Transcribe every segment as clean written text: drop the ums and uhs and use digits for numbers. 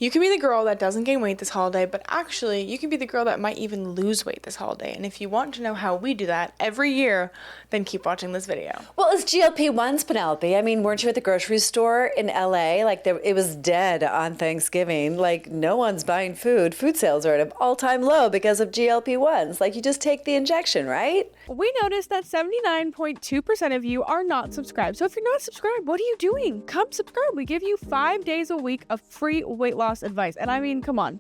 You can be the girl that doesn't gain weight this holiday, but actually you can be the girl that might even lose weight this holiday. And if you want to know how we do that every year, then keep watching this video. Well, it's GLP-1s, Penelope. I mean, weren't you at the grocery store in LA? Like, it was dead on Thanksgiving. Like, no one's buying food. Food sales are at an all-time low because of GLP-1s. Like, you just take the injection, right? We noticed that 79.2% of you are not subscribed. So if you're not subscribed, what are you doing? Come subscribe. We give you 5 days a week of free weight loss advice. And I mean, come on.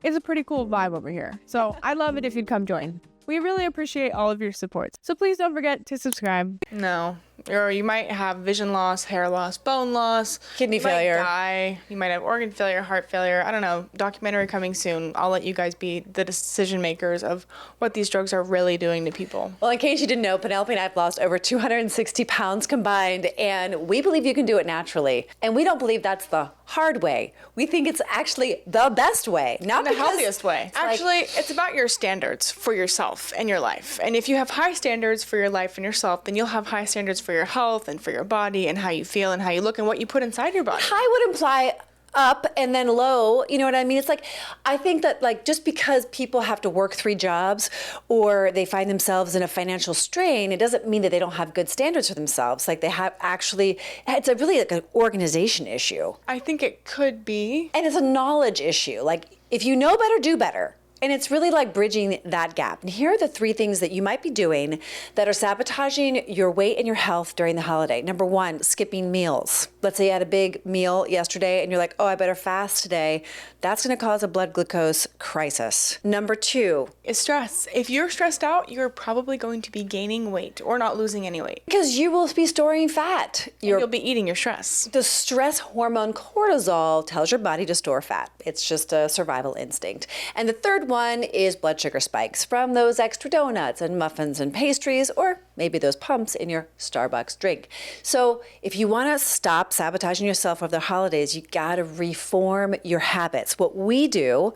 It's a pretty cool vibe over here. So I'd love it if you'd come join. We really appreciate all of your support. So please don't forget to subscribe. No. Or you might have vision loss, hair loss, bone loss, kidney failure. You might die. You might have organ failure, heart failure. I don't know. Documentary coming soon. I'll let you guys be the decision makers of what these drugs are really doing to people. Well, in case you didn't know, Penelope and I have lost over 260 pounds combined, and we believe you can do it naturally. And we don't believe that's the hard way. We think it's actually the best way, not the healthiest way. Actually, it's about your standards for yourself and your life. And if you have high standards for your life and yourself, then you'll have high standards for your health and for your body and how you feel and how you look and what you put inside your body. High would imply up and then low, you know what I mean? It's like, I think that like just because people have to work 3 jobs or they find themselves in a financial strain, it doesn't mean that they don't have good standards for themselves. Like they have actually, it's a really like an organization issue. I think it could be. And it's a knowledge issue. Like if you know better, do better. And it's really like bridging that gap. And here are the 3 things that you might be doing that are sabotaging your weight and your health during the holiday. Number 1, skipping meals. Let's say you had a big meal yesterday and you're like, oh, I better fast today. That's gonna cause a blood glucose crisis. Number 2 is stress. If you're stressed out, you're probably going to be gaining weight or not losing any weight. Because you will be storing fat. You'll be eating your stress. The stress hormone cortisol tells your body to store fat. It's just a survival instinct. And the third one is blood sugar spikes from those extra donuts and muffins and pastries, or maybe those pumps in your Starbucks drink. So if you want to stop sabotaging yourself over the holidays, you got to reform your habits. What we do,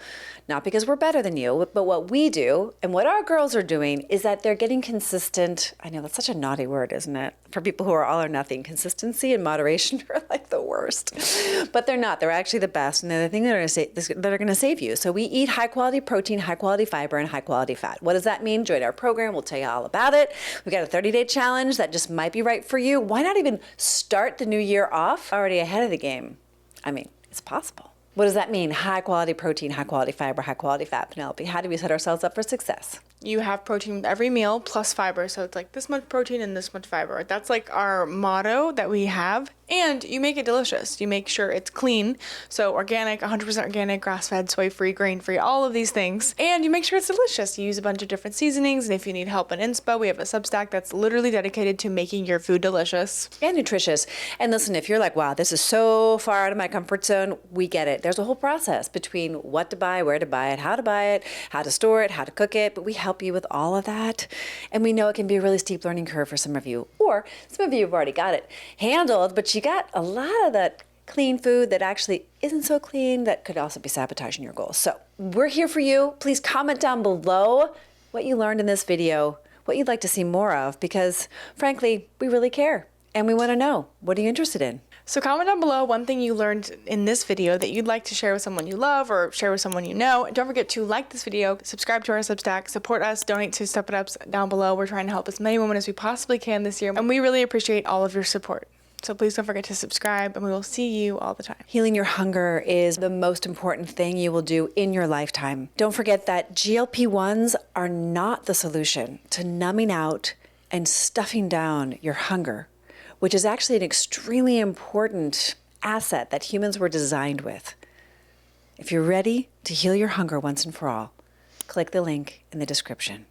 not because we're better than you, but what we do and what our girls are doing is that they're getting consistent. I know that's such a naughty word, isn't it? For people who are all or nothing, consistency and moderation are like the worst, but they're not. They're actually the best, and they're the thing that are going to save you. So we eat high quality protein, high quality fiber, and high quality fat. What does that mean? Join our program. We'll tell you all about it. We got a 30-day challenge that just might be right for you. Why not even start the new year off already ahead of the game? I mean, it's possible. What does that mean? High quality protein, high quality fiber, high quality fat, Penelope. How do we set ourselves up for success? You have protein with every meal plus fiber. So it's like this much protein and this much fiber. That's like our motto that we have. And you make it delicious. You make sure it's clean. So organic, 100% organic, grass-fed, soy-free, grain-free, all of these things. And you make sure it's delicious. You use a bunch of different seasonings. And if you need help in inspo, we have a Substack that's literally dedicated to making your food delicious. And nutritious. And listen, if you're like, wow, this is so far out of my comfort zone, we get it. There's a whole process between what to buy, where to buy it, how to store it, how to cook it. But we help you with all of that. And we know it can be a really steep learning curve for some of you. Or some of you have already got it handled, but you got a lot of that clean food that actually isn't so clean that could also be sabotaging your goals. So we're here for you. Please comment down below what you learned in this video, what you'd like to see more of, because frankly, we really care and we want to know, what are you interested in? So comment down below one thing you learned in this video that you'd like to share with someone you love or share with someone you know. And don't forget to like this video, subscribe to our Substack, support us, donate to Step It Ups down below. We're trying to help as many women as we possibly can this year, and we really appreciate all of your support. So please don't forget to subscribe, and we will see you all the time. Healing your hunger is the most important thing you will do in your lifetime. Don't forget that GLP-1s are not the solution to numbing out and stuffing down your hunger, which is actually an extremely important asset that humans were designed with. If you're ready to heal your hunger once and for all, click the link in the description.